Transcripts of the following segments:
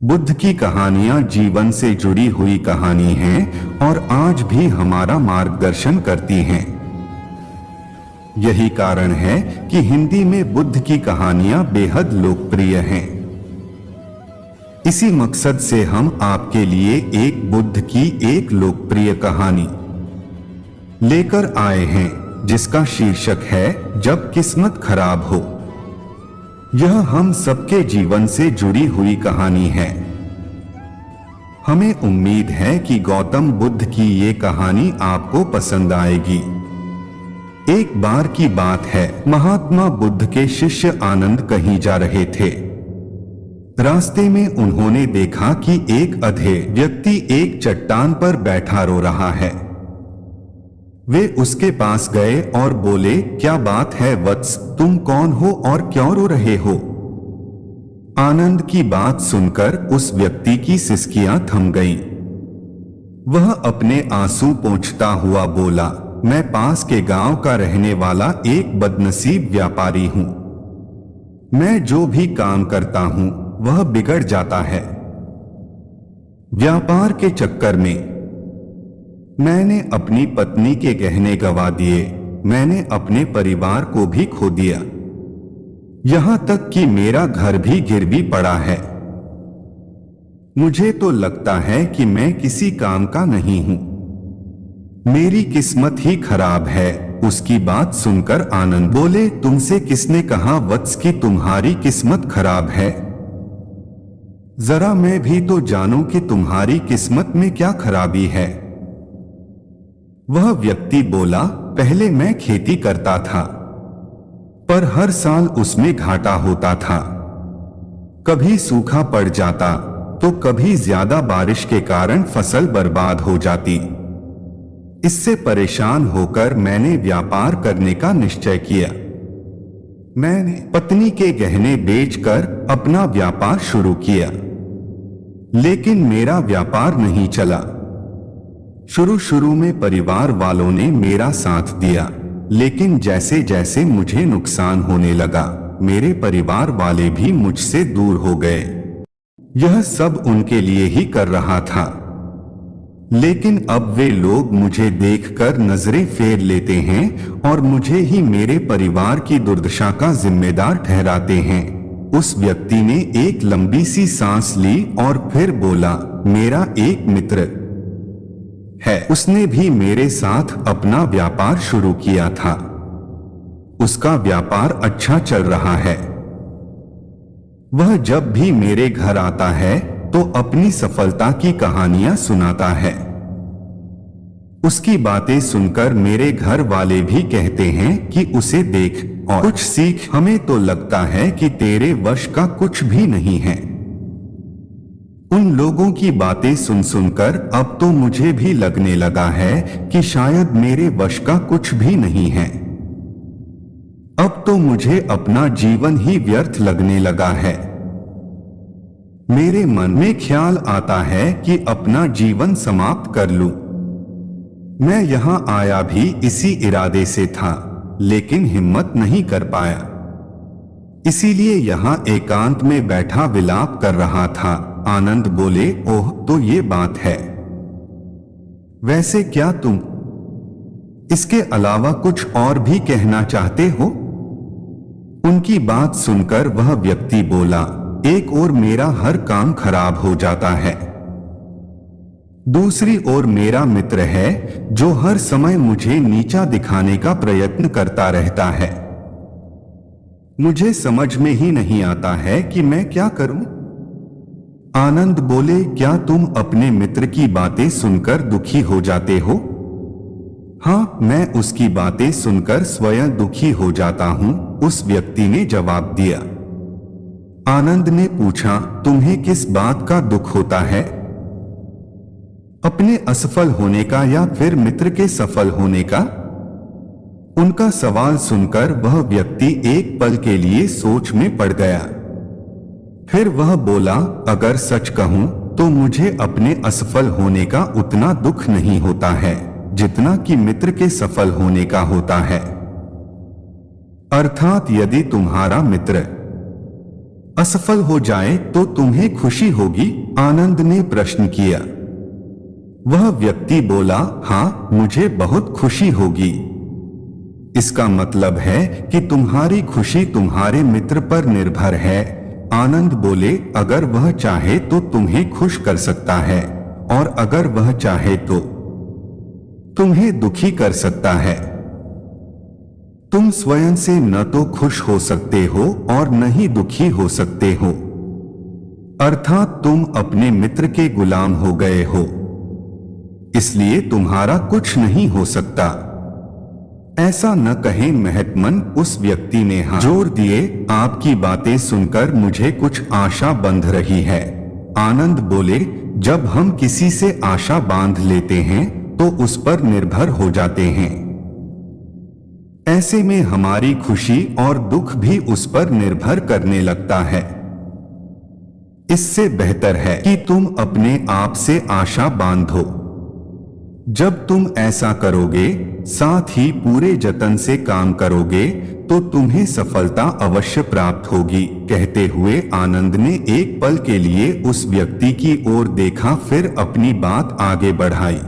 बुद्ध की कहानियां जीवन से जुड़ी हुई कहानी हैं और आज भी हमारा मार्गदर्शन करती हैं। यही कारण है कि हिंदी में बुद्ध की कहानियां बेहद लोकप्रिय हैं। इसी मकसद से हम आपके लिए एक बुद्ध की एक लोकप्रिय कहानी लेकर आए हैं, जिसका शीर्षक है जब किस्मत खराब हो। यह हम सबके जीवन से जुड़ी हुई कहानी है। हमें उम्मीद है कि गौतम बुद्ध की ये कहानी आपको पसंद आएगी। एक बार की बात है, महात्मा बुद्ध के शिष्य आनंद कहीं जा रहे थे। रास्ते में उन्होंने देखा कि एक अधे व्यक्ति एक चट्टान पर बैठा रो रहा है। वे उसके पास गए और बोले, क्या बात है वत्स, तुम कौन हो और क्यों रो रहे हो? आनंद की बात सुनकर उस व्यक्ति की सिसकियां थम गईं। वह अपने आंसू पोंछता हुआ बोला, मैं पास के गांव का रहने वाला एक बदनसीब व्यापारी हूं। मैं जो भी काम करता हूं वह बिगड़ जाता है। व्यापार के चक्कर में मैंने अपनी पत्नी के गहने गंवा दिए, मैंने अपने परिवार को भी खो दिया, यहां तक कि मेरा घर भी गिरवी पड़ा है। मुझे तो लगता है कि मैं किसी काम का नहीं हूं। मेरी किस्मत ही खराब है। उसकी बात सुनकर आनंद बोले, तुमसे किसने कहा वत्स कि तुम्हारी किस्मत खराब है? जरा मैं भी तो जानूं कि तुम्हारी किस्मत में क्या खराबी है। वह व्यक्ति बोला, पहले मैं खेती करता था, पर हर साल उसमें घाटा होता था। कभी सूखा पड़ जाता तो कभी ज्यादा बारिश के कारण फसल बर्बाद हो जाती। इससे परेशान होकर मैंने व्यापार करने का निश्चय किया। मैंने पत्नी के गहने बेचकर अपना व्यापार शुरू किया, लेकिन मेरा व्यापार नहीं चला। शुरू में परिवार वालों ने मेरा साथ दिया, लेकिन जैसे जैसे मुझे नुकसान होने लगा, मेरे परिवार वाले भी मुझसे दूर हो गए। यह सब उनके लिए ही कर रहा था, लेकिन अब वे लोग मुझे देखकर नजरें फेर लेते हैं और मुझे ही मेरे परिवार की दुर्दशा का जिम्मेदार ठहराते हैं। उस व्यक्ति ने एक लंबी सी सांस ली और फिर बोला, मेरा एक मित्र है, उसने भी मेरे साथ अपना व्यापार शुरू किया था। उसका व्यापार अच्छा चल रहा है। वह जब भी मेरे घर आता है तो अपनी सफलता की कहानियां सुनाता है। उसकी बातें सुनकर मेरे घर वाले भी कहते हैं कि उसे देख और कुछ सीख। हमें तो लगता है कि तेरे वश का कुछ भी नहीं है। उन लोगों की बातें सुन सुनकर अब तो मुझे भी लगने लगा है कि शायद मेरे वश का कुछ भी नहीं है। अब तो मुझे अपना जीवन ही व्यर्थ लगने लगा है। मेरे मन में ख्याल आता है कि अपना जीवन समाप्त कर लूं। मैं यहां आया भी इसी इरादे से था, लेकिन हिम्मत नहीं कर पाया। इसीलिए यहां एकांत में बैठा विलाप कर रहा था। आनंद बोले, ओह, तो ये बात है। वैसे क्या तुम इसके अलावा कुछ और भी कहना चाहते हो? उनकी बात सुनकर वह व्यक्ति बोला, एक ओर मेरा हर काम खराब हो जाता है, दूसरी ओर मेरा मित्र है जो हर समय मुझे नीचा दिखाने का प्रयत्न करता रहता है। मुझे समझ में ही नहीं आता है कि मैं क्या करूं। आनंद बोले, क्या तुम अपने मित्र की बातें सुनकर दुखी हो जाते हो? हाँ, मैं उसकी बातें सुनकर स्वयं दुखी हो जाता हूं, उस व्यक्ति ने जवाब दिया। आनंद ने पूछा, तुम्हें किस बात का दुख होता है? अपने असफल होने का या फिर मित्र के सफल होने का? उनका सवाल सुनकर वह व्यक्ति एक पल के लिए सोच में पड़ गया। फिर वह बोला, अगर सच कहूं तो मुझे अपने असफल होने का उतना दुख नहीं होता है जितना कि मित्र के सफल होने का होता है। अर्थात यदि तुम्हारा मित्र असफल हो जाए तो तुम्हें खुशी होगी? आनंद ने प्रश्न किया। वह व्यक्ति बोला, हाँ, मुझे बहुत खुशी होगी। इसका मतलब है कि तुम्हारी खुशी तुम्हारे मित्र पर निर्भर है। आनंद बोले, अगर वह चाहे तो तुम्हें खुश कर सकता है, और अगर वह चाहे तो तुम्हें दुखी कर सकता है। तुम स्वयं से न तो खुश हो सकते हो और न ही दुखी हो सकते हो, अर्थात तुम अपने मित्र के गुलाम हो गए हो, इसलिए तुम्हारा कुछ नहीं हो सकता। ऐसा न कहें महत्मन, उस व्यक्ति ने हाथ जोड़ दिए। आपकी बातें सुनकर मुझे कुछ आशा बंध रही है। आनंद बोले, जब हम किसी से आशा बांध लेते हैं तो उस पर निर्भर हो जाते हैं। ऐसे में हमारी खुशी और दुख भी उस पर निर्भर करने लगता है। इससे बेहतर है कि तुम अपने आप से आशा बांधो। जब तुम ऐसा करोगे, साथ ही पूरे जतन से काम करोगे, तो तुम्हें सफलता अवश्य प्राप्त होगी। कहते हुए आनंद ने एक पल के लिए उस व्यक्ति की ओर देखा, फिर अपनी बात आगे बढ़ाई।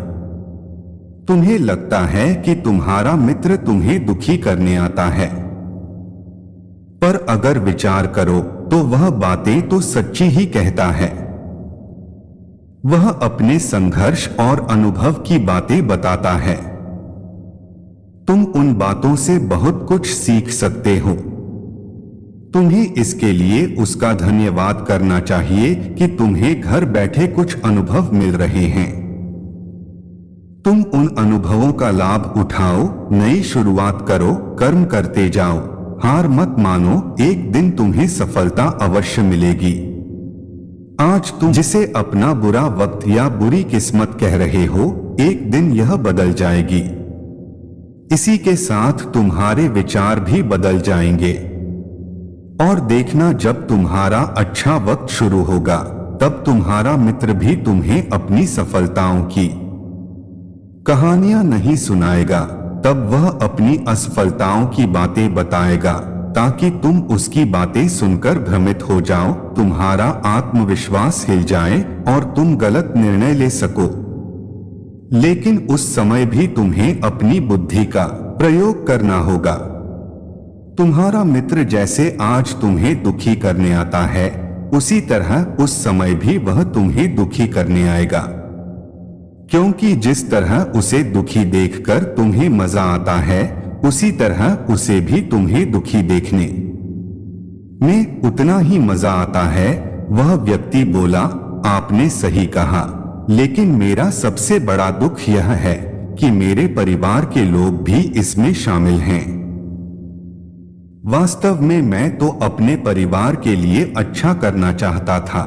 तुम्हें लगता है कि तुम्हारा मित्र तुम्हें दुखी करने आता है, पर अगर विचार करो तो वह बातें तो सच्ची ही कहता है। वह अपने संघर्ष और अनुभव की बातें बताता है। तुम उन बातों से बहुत कुछ सीख सकते हो। तुम्हें इसके लिए उसका धन्यवाद करना चाहिए कि तुम्हें घर बैठे कुछ अनुभव मिल रहे हैं। तुम उन अनुभवों का लाभ उठाओ, नई शुरुआत करो, कर्म करते जाओ, हार मत मानो, एक दिन तुम्हें सफलता अवश्य मिलेगी। आज तुम जिसे अपना बुरा वक्त या बुरी किस्मत कह रहे हो, एक दिन यह बदल जाएगी। इसी के साथ तुम्हारे विचार भी बदल जाएंगे। और देखना, जब तुम्हारा अच्छा वक्त शुरू होगा, तब तुम्हारा मित्र भी तुम्हें अपनी सफलताओं की कहानियां नहीं सुनाएगा, तब वह अपनी असफलताओं की बातें बताएगा, ताकि तुम उसकी बातें सुनकर भ्रमित हो जाओ, तुम्हारा आत्मविश्वास हिल जाए और तुम गलत निर्णय ले सको। लेकिन उस समय भी तुम्हें अपनी बुद्धि का प्रयोग करना होगा। तुम्हारा मित्र जैसे आज तुम्हें दुखी करने आता है, उसी तरह उस समय भी वह तुम्हें दुखी करने आएगा, क्योंकि जिस तरह उसे दुखी देखकर तुम्हें मजा आता है, उसी तरह उसे भी तुम्हें दुखी देखने में उतना ही मजा आता है। वह व्यक्ति बोला, आपने सही कहा, लेकिन मेरा सबसे बड़ा दुख यह है कि मेरे परिवार के लोग भी इसमें शामिल हैं। वास्तव में मैं तो अपने परिवार के लिए अच्छा करना चाहता था,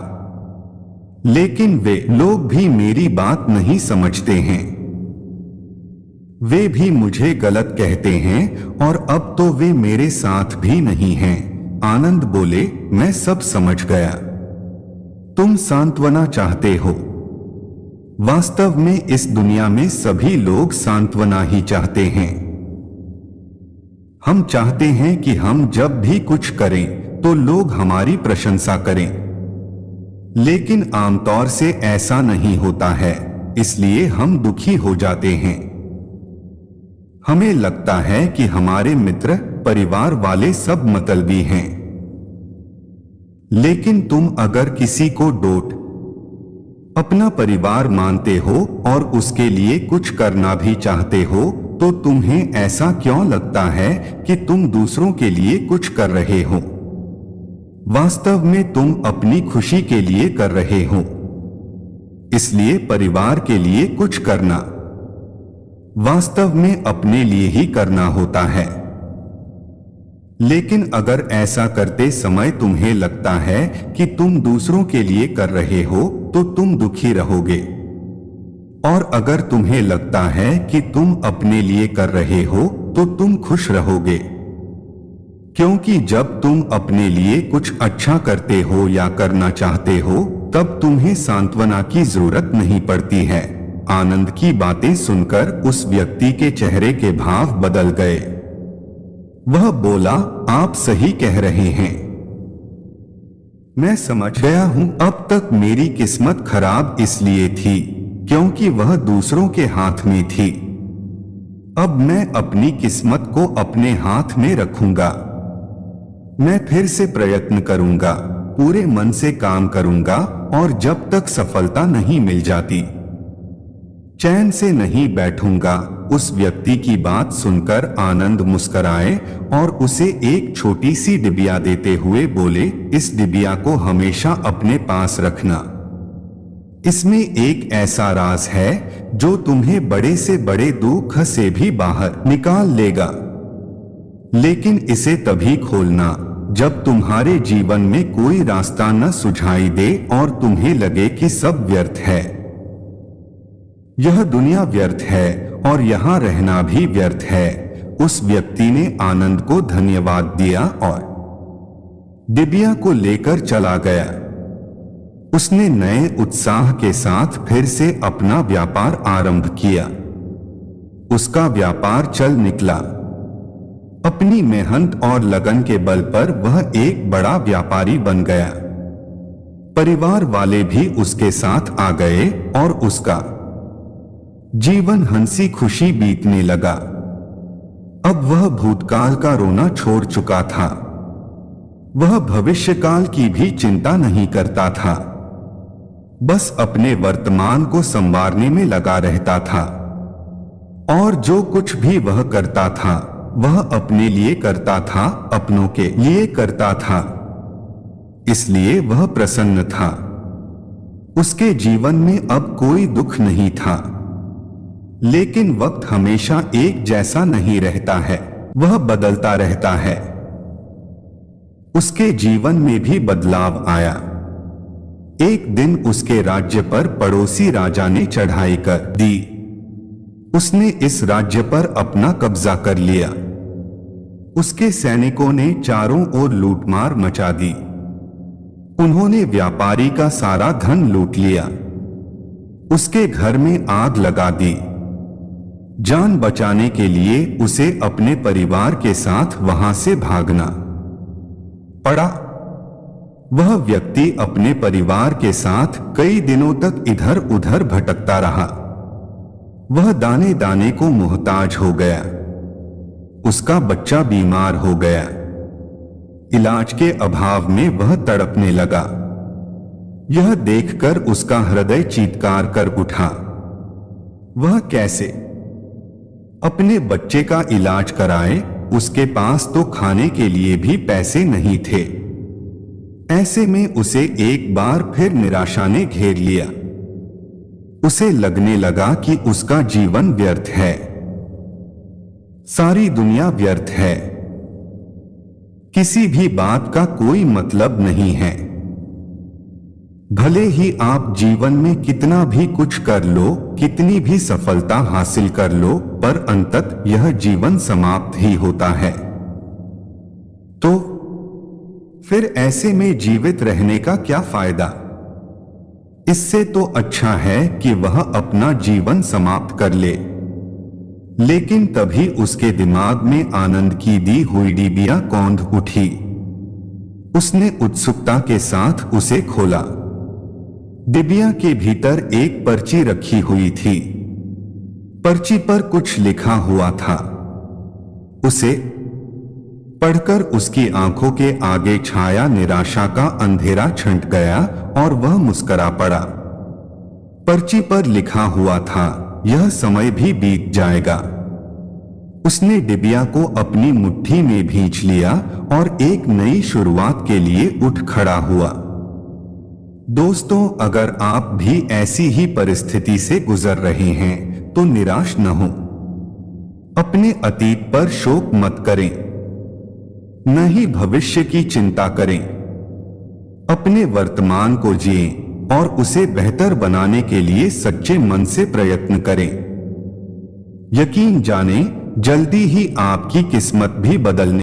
लेकिन वे लोग भी मेरी बात नहीं समझते हैं। वे भी मुझे गलत कहते हैं और अब तो वे मेरे साथ भी नहीं हैं। आनंद बोले, मैं सब समझ गया। तुम सांत्वना चाहते हो। वास्तव में इस दुनिया में सभी लोग सांत्वना ही चाहते हैं। हम चाहते हैं कि हम जब भी कुछ करें तो लोग हमारी प्रशंसा करें, लेकिन आमतौर से ऐसा नहीं होता है, इसलिए हम दुखी हो जाते हैं। हमें लगता है कि हमारे मित्र, परिवार वाले सब मतलबी हैं। लेकिन तुम अगर किसी को डोट अपना परिवार मानते हो और उसके लिए कुछ करना भी चाहते हो, तो तुम्हें ऐसा क्यों लगता है कि तुम दूसरों के लिए कुछ कर रहे हो? वास्तव में तुम अपनी खुशी के लिए कर रहे हो। इसलिए परिवार के लिए कुछ करना वास्तव में अपने लिए ही करना होता है। लेकिन अगर ऐसा करते समय तुम्हें लगता है कि तुम दूसरों के लिए कर रहे हो, तो तुम दुखी रहोगे। और अगर तुम्हें लगता है कि तुम अपने लिए कर रहे हो, तो तुम खुश रहोगे। क्योंकि जब तुम अपने लिए कुछ अच्छा करते हो या करना चाहते हो, तब तुम्हें सांत्वना की जरूरत नहीं पड़ती है। आनंद की बातें सुनकर उस व्यक्ति के चेहरे के भाव बदल गए। वह बोला, आप सही कह रहे हैं। मैं समझ गया हूं, अब तक मेरी किस्मत खराब इसलिए थी क्योंकि वह दूसरों के हाथ में थी। अब मैं अपनी किस्मत को अपने हाथ में रखूंगा। मैं फिर से प्रयत्न करूंगा, पूरे मन से काम करूंगा और जब तक सफलता नहीं मिल जाती चैन से नहीं बैठूंगा। उस व्यक्ति की बात सुनकर आनंद मुस्कुराए और उसे एक छोटी सी डिबिया देते हुए बोले, इस डिबिया को हमेशा अपने पास रखना। इसमें एक ऐसा राज है जो तुम्हें बड़े से बड़े दुख से भी बाहर निकाल लेगा। लेकिन इसे तभी खोलना जब तुम्हारे जीवन में कोई रास्ता न सुझाई दे और तुम्हें लगे कि सब व्यर्थ है। यह दुनिया व्यर्थ है और यहाँ रहना भी व्यर्थ है। उस व्यक्ति ने आनंद को धन्यवाद दिया और डिबिया को लेकर चला गया। उसने नए उत्साह के साथ फिर से अपना व्यापार आरंभ किया। उसका व्यापार चल निकला। अपनी मेहनत और लगन के बल पर वह एक बड़ा व्यापारी बन गया। परिवार वाले भी उसके साथ आ गए और उसका जीवन हंसी खुशी बीतने लगा। अब वह भूतकाल का रोना छोड़ चुका था। वह भविष्यकाल की भी चिंता नहीं करता था, बस अपने वर्तमान को संवारने में लगा रहता था। और जो कुछ भी वह करता था वह अपने लिए करता था, अपनों के लिए करता था। इसलिए वह प्रसन्न था। उसके जीवन में अब कोई दुख नहीं था। लेकिन वक्त हमेशा एक जैसा नहीं रहता है, वह बदलता रहता है। उसके जीवन में भी बदलाव आया। एक दिन उसके राज्य पर पड़ोसी राजा ने चढ़ाई कर दी। उसने इस राज्य पर अपना कब्जा कर लिया। उसके सैनिकों ने चारों ओर लूटमार मचा दी। उन्होंने व्यापारी का सारा धन लूट लिया। उसके घर में आग लगा दी। जान बचाने के लिए उसे अपने परिवार के साथ वहां से भागना पड़ा। वह व्यक्ति अपने परिवार के साथ कई दिनों तक इधर उधर भटकता रहा। वह दाने दाने को मोहताज हो गया। उसका बच्चा बीमार हो गया। इलाज के अभाव में वह तड़पने लगा। यह देखकर उसका हृदय चीत्कार कर उठा। वह कैसे अपने बच्चे का इलाज कराए? उसके पास तो खाने के लिए भी पैसे नहीं थे। ऐसे में उसे एक बार फिर निराशा ने घेर लिया। उसे लगने लगा कि उसका जीवन व्यर्थ है। सारी दुनिया व्यर्थ है। किसी भी बात का कोई मतलब नहीं है। भले ही आप जीवन में कितना भी कुछ कर लो, कितनी भी सफलता हासिल कर लो, पर अंततः यह जीवन समाप्त ही होता है। तो फिर ऐसे में जीवित रहने का क्या फायदा? इससे तो अच्छा है कि वह अपना जीवन समाप्त कर ले। लेकिन तभी उसके दिमाग में आनंद की दी हुई डिबिया कौंध उठी। उसने उत्सुकता के साथ उसे खोला। डिबिया के भीतर एक पर्ची रखी हुई थी। पर्ची पर कुछ लिखा हुआ था। उसे पढ़कर उसकी आंखों के आगे छाया निराशा का अंधेरा छंट गया और वह मुस्कुरा पड़ा। पर्ची पर लिखा हुआ था, यह समय भी बीत जाएगा। उसने डिबिया को अपनी मुट्ठी में भींच लिया और एक नई शुरुआत के लिए उठ खड़ा हुआ। दोस्तों, अगर आप भी ऐसी ही परिस्थिति से गुजर रहे हैं तो निराश न हो। अपने अतीत पर शोक मत करें, न ही भविष्य की चिंता करें। अपने वर्तमान को जिएं और उसे बेहतर बनाने के लिए सच्चे मन से प्रयत्न करें। यकीन जानें, जल्दी ही आपकी किस्मत भी बदलने